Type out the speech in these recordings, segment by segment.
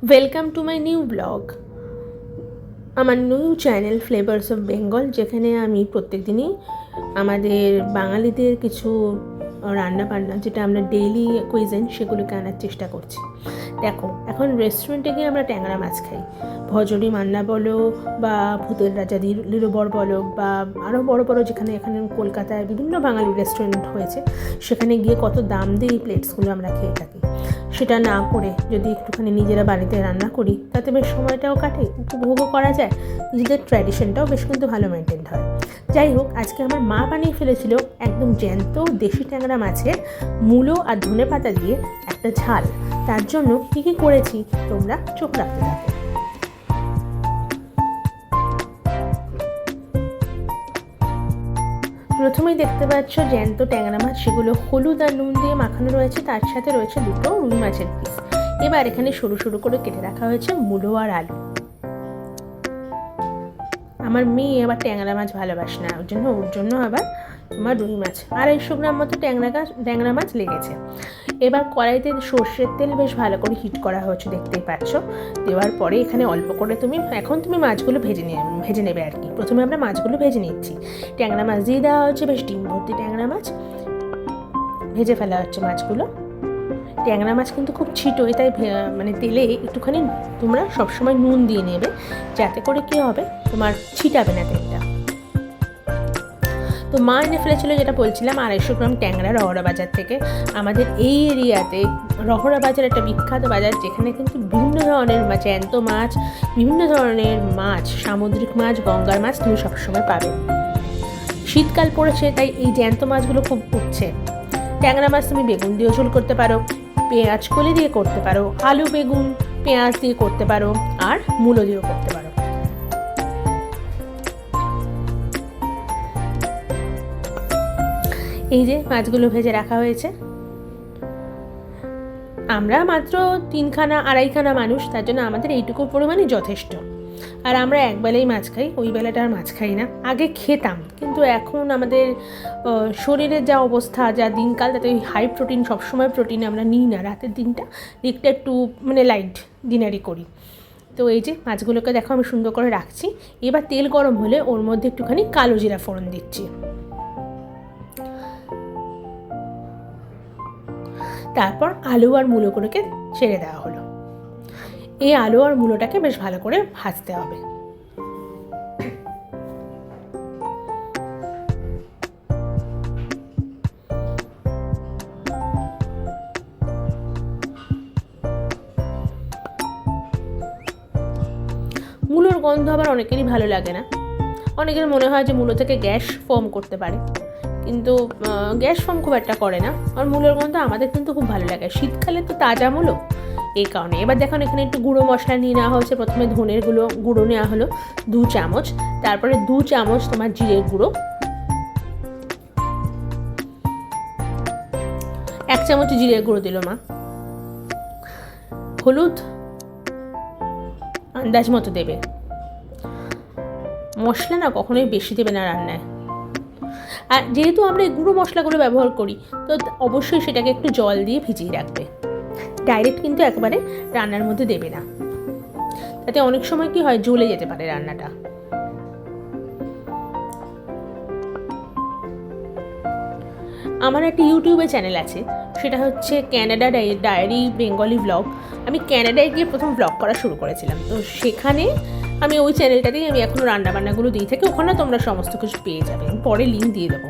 Welcome to my new blog, আমার new channel flavours of Bengal, যেখানে আমি প্রত্যেক দিনই আমাদের বাঙালিদের কিছু রান্না বান্না যেটা আমরা ডেইলি কুইজিন সেগুলোকে আনার চেষ্টা করছি। দেখো, এখন রেস্টুরেন্টে গিয়ে আমরা ট্যাংরা মাছ খাই, ভজরি মান্না বলো বা ভূতের রাজা লিলোবর বলো বা আরও বড় বড় যেখানে এখানে কলকাতায় বিভিন্ন বাঙালি রেস্টুরেন্ট হয়েছে, সেখানে গিয়ে কত দাম দিয়ে এই প্লেটসগুলো আমরা খেয়ে থাকি। সেটা না করে যদি একটুখানি নিজেরা বাড়িতে রান্না করি, তাতে বেশ সময়টাও কাটে, উপভোগও করা যায়, নিজেদের ট্র্যাডিশনটাও বেশ কিন্তু ভালো মেনটেন হয়। যাই হোক, আজকে আমার মা বানিয়ে ফেলেছিল একদম জ্যান্ত দেশি ট্যাংরা মাছের মূলো আর ধনে পাতা দিয়ে একটা ঝাল। তার জন্য কী কী করেছি তোমরা চোখ রাখতে থাকো। প্রথমেই দেখতে পাচ্ছ জ্যান্ত ট্যাংরা মাছ, সেগুলো হলুদ আর নুন দিয়ে মাখানো রয়েছে, তার সাথে রয়েছে দুটো রুই মাছের পিস। এবার এখানে সরু সরু করে কেটে রাখা হয়েছে মূলো আর আলু। আমার মেয়ে আবার ট্যাংরা মাছ ভালোবাসে না, ওর জন্য আবার তোমার রুই মাছ 250 গ্রাম মতো ট্যাংরা মাছ লেগেছে। এবার কড়াইতে সর্ষের তেল বেশ ভালো করে হিট করা হয়েছে, দেখতেই পাচ্ছ। দেওয়ার পরে এখানে অল্প করে তুমি মাছগুলো ভেজে নেবে আর কি। প্রথমে আমরা মাছগুলো ভেজে নিচ্ছি। ট্যাংরা মাছ দিয়ে দেওয়া হচ্ছে, বেশ ডিম ভর্তি ট্যাংরা মাছ ভেজে ফেলা হচ্ছে মাছগুলো। ট্যাংরা মাছ কিন্তু খুব ছিটোয়, তাই মানে তেলে একটুখানি তোমরা সবসময় নুন দিয়ে নেবে, যাতে করে কী হবে তোমার ছিটাবে না তেলটা। তো মা এনে ফেলেছিল, যেটা বলছিলাম, 250 গ্রাম ট্যাংরা রহরা বাজার থেকে। আমাদের এই এরিয়াতে রহরা বাজার একটা বিখ্যাত বাজার, যেখানে কিন্তু বিভিন্ন ধরনের জ্যান্ত মাছ, বিভিন্ন ধরনের মাছ, সামুদ্রিক মাছ, গঙ্গার মাছ তুমি সবসময় পাবে। শীতকাল পড়েছে, তাই এই জ্যান্ত মাছগুলো খুব উঠছে। ট্যাংরা মাছ তুমি বেগুন দিয়েও ঝোল করতে পারো, পেঁয়াজ কলি দিয়ে করতে পারো, আলু বেগুন পেঁয়াজ দিয়ে করতে পারো, আর মূলো দিয়েও করতে পারো। এই যে মাছগুলো ভেজে রাখা হয়েছে। আমরা মাত্র 2-2.5 মানুষ, তার জন্য আমাদের এইটুকু পরিমাণই যথেষ্ট। আর আমরা একবেলাই মাছ খাই, ওই বেলাটা আর মাছ খাই না। আগে খেতাম, কিন্তু এখন আমাদের শরীরের যা অবস্থা, যা দিনকাল, তাতে ওই হাই প্রোটিন, সবসময় প্রোটিন আমরা নিই না। রাতের দিকটা একটু লাইট ডিনারই করি। তো এই যে মাছগুলোকে দেখো আমি সুন্দর করে রাখছি। এবার তেল গরম হলে ওর মধ্যে একটুখানি কালো জিরা ফোড়ন দিচ্ছি। তারপর আলু আর মূলোগুলোকে ছেড়ে দেওয়া হলো। এই আলু আর মূলোটাকে বেশ ভালো করে ভাজতে হবে। মূলোর গন্ধ আবার অনেকেরই ভালো লাগে না, অনেকের মনে হয় যে মূলো থেকে গ্যাস ফর্ম করতে পারে, কিন্তু গ্যাস ফর্ম খুব একটা করে না। আর মূলোর গন্ধ আমাদের কিন্তু খুব ভালো লাগে, শীতকালে তো তাজা মূলো, এই কারণে। এবার দেখুন এখানে একটু গুঁড়ো মশলা নিয়ে নেওয়া হয়েছে। প্রথমে ধনের গুঁড়ো নেওয়া হলো 2 চামচ, তারপরে 2 চামচ তোমার জিরের গুঁড়ো, 1 চামচ জিরের গুঁড়ো দিল মা, হলুদ আন্দাজ মতো দেবে। মশলা না কখনোই বেশি দেবে না রান্নায়। আর যেহেতু আমরা এই গুঁড়ো মশলাগুলো ব্যবহার করি, তো অবশ্যই সেটাকে একটু জল দিয়ে ভিজিয়ে রাখবে। ডাইরেক্ট কিন্তু একবারে রান্নার মধ্যে দেবে না, তাতে অনেক সময় কি হয়, জ্বলে যেতে পারে রান্নাটা। আমার একটা ইউটিউবে চ্যানেল আছে, সেটা হচ্ছে ক্যানাডা ডায়েরি বেঙ্গলি ব্লগ। আমি ক্যানাডায় গিয়ে প্রথম ব্লগ করা শুরু করেছিলাম, তো সেখানে আমি ওই চ্যানেলটাতেই আমি এখনও রান্নাবান্নাগুলো দিয়ে থাকি। ওখানে তোমরা সমস্ত কিছু পেয়ে যাবে, আমি পরে লিঙ্ক দিয়ে দেবো।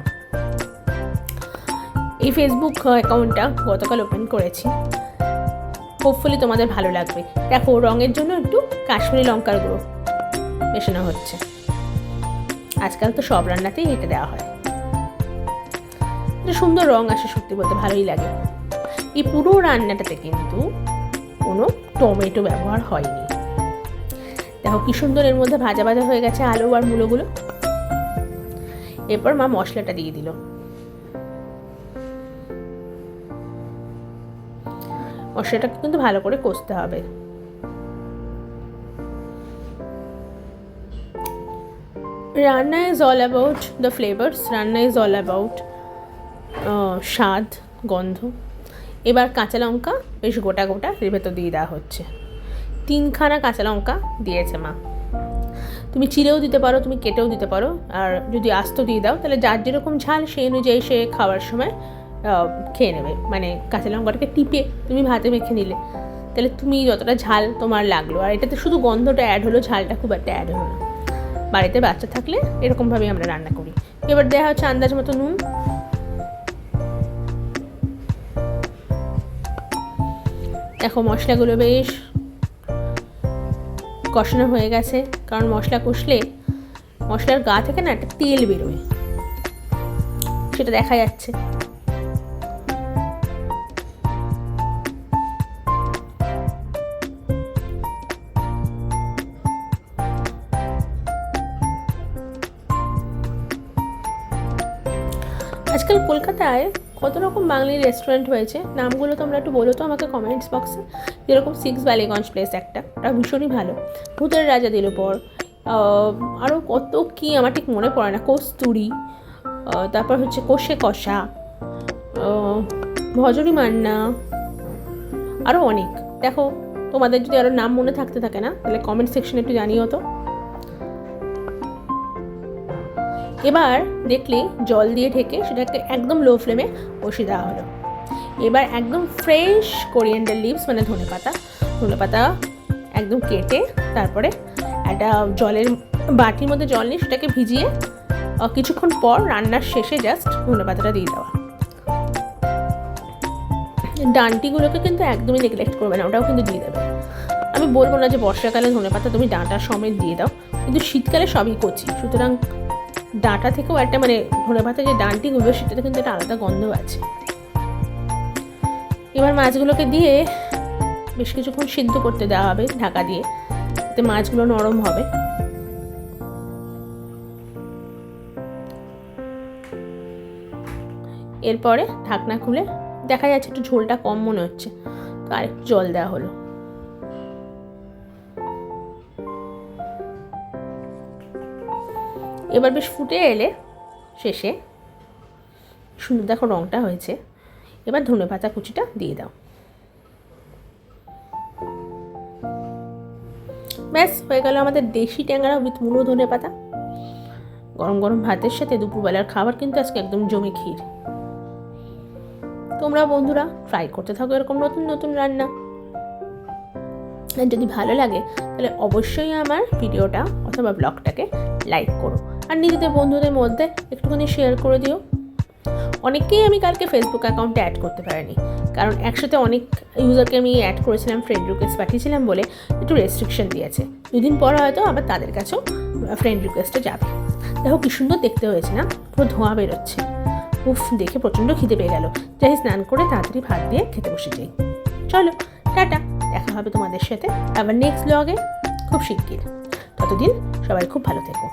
এই ফেসবুক অ্যাকাউন্টটা গতকাল ওপেন করেছি, হোপফুলি তোমাদের ভালো লাগবে। দেখো, রঙের জন্য একটু কাশ্মীরি লঙ্কার গুঁড়ো মেশানো হচ্ছে। আজকাল তো সব রান্নাতেই এটা দেওয়া হয়, একটা সুন্দর রঙ আসে, সত্যি বলতে ভালোই লাগে। এই পুরো রান্নাটাতে কিন্তু কোনো টমেটো ব্যবহার হয়নি। দেখো কি সুন্দর এর মধ্যে ভাজা ভাজা হয়ে গেছে আলু আর মূলোগুলো। এরপর মা মশলাটা দিয়ে দিল। মশলাটাকে কিন্তু ভালো করে কষতে হবে। রান্না is all about the flavours, রান্না ইজ অল অ্যাবাউট স্বাদ, গন্ধ। এবার কাঁচা লঙ্কা বেশ গোটা গোটা এর ভেতর দিয়ে দেওয়া হচ্ছে। 3খানা কাঁচা লঙ্কা দিয়েছে মা। তুমি চিড়েও দিতে পারো, তুমি কেটেও দিতে পারো, আর যদি আস্ত দিয়ে দাও তাহলে যার যেরকম ঝাল সেই অনুযায়ী সে খাওয়ার সময় খেয়ে নেবে। মানে কাঁচা লঙ্কাটাকে টিপে তুমি ভাতে মেখে নিলে, তাহলে তুমি যতটা ঝাল তোমার লাগলো, আর এটাতে শুধু গন্ধটা অ্যাড হলো, ঝালটা খুব একটা অ্যাড হলো না। বাড়িতে বাচ্চা থাকলে এরকমভাবেই আমরা রান্না করি। এবার দেওয়া হচ্ছে আন্দাজ মতো নুন। দেখো মশলাগুলো বেশ কষানো হয়ে গেছে, কারণ মশলা কষলে মশলার গা থেকে না একটা তেল বেরোয়, সেটা দেখা যাচ্ছে। আজকাল কলকাতায় কত রকম বাঙালি রেস্টুরেন্ট হয়েছে, নামগুলো তোমরা একটু বলো তো আমাকে কমেন্টস বক্সে। যেরকম 6 বালিগঞ্জ প্লেস একটা, ওটা ভীষণই ভালো। ভূতের রাজা দিল পর, আরও কত কি আমার ঠিক মনে পড়ে না, কস্তুরি, তারপর হচ্ছে কষে কষা, ভজরি মান্না, আরও অনেক। দেখো তোমাদের যদি আরও নাম মনে থাকতে থাকে না তাহলে কমেন্ট সেকশনে একটু জানিও তো। এবার দেখলে জল দিয়ে ঢেকে সেটাকে একদম লো ফ্লেমে বসিয়ে দেওয়া হলো। এবার একদম ফ্রেশ কোরিয়েন্ডার লিভস মানে ধনে পাতা একদম কেটে তারপরে একটা জলের বাটির মধ্যে জল নিয়ে সেটাকে ভিজিয়ে কিছুক্ষণ পর রান্নার শেষে জাস্ট ধনে পাতাটা দিয়ে দেওয়া। ডাঁটিগুলোকে কিন্তু একদমই নেগলেক্ট করবে না, ওটাও কিন্তু দিয়ে দেবে। আমি বলবো না যে বর্ষাকালে ধনে পাতা তুমি ডাঁটা সমেত দিয়ে দাও, কিন্তু শীতকালে সবই কচি, সুতরাং ডাঁটা থেকেও একটা মানে ধনে পাতার যে ডাঁটিগুলো সেটাতে কিন্তু একটা আলাদা গন্ধ আছে। এবার মাছগুলোকে দিয়ে বেশ কিছুক্ষণ সিদ্ধ করতে দেওয়া হবে ঢাকা দিয়ে, যাতে মাছগুলো নরম হবে। এরপরে ঢাকনা খুলে দেখা যাচ্ছে একটু ঝোলটা কম মনে হচ্ছে, তো আরেকটু জল দেওয়া হলো। এবার বেশ ফুটে এলে শেষে সুন্দর দেখো রঙটা হয়েছে, এবার ধনে পাতা কুচিটা দিয়ে দাও। ব্যাস হয়ে গেল আমাদের দেশি ট্যাংরা উইথ মুলো ধনে পাতা। গরম গরম ভাতের সাথে দুপুরবেলার খাবার কিন্তু আজকে একদম জমে ক্ষীর। তোমরা বন্ধুরা ট্রাই করতে থাকো এরকম নতুন নতুন রান্না, আর যদি ভালো লাগে তাহলে অবশ্যই আমার ভিডিওটা অথবা ব্লগটাকে লাইক করো, আর নিজেদের বন্ধুদের মধ্যে একটুখানি শেয়ার করে দিও। অনেককেই আমি কালকে ফেসবুক অ্যাকাউন্টে অ্যাড করতে পারিনি, কারণ একসাথে অনেক ইউজারকে আমি অ্যাড করেছিলাম, ফ্রেন্ড রিকোয়েস্ট পাঠিয়েছিলাম বলে একটু রেস্ট্রিকশন দিয়েছে। 2 দিন পর হয়তো আবার তাদের কাছেও ফ্রেন্ড রিকোয়েস্টে যাবে। দেখো কি সুন্দর দেখতে হয়েছে না, পুরো ধোঁয়া বেরোচ্ছে। উফ, দেখে প্রচণ্ড খিদে পেয়ে গেল। যাই স্নান করে তাড়াতাড়ি ভাত দিয়ে খেতে বসে যাই। চলো টাটা, দেখা হবে তোমাদের সাথে আবার নেক্সট ব্লগে খুব শিগগির। ততদিন সবাই খুব ভালো থেকো।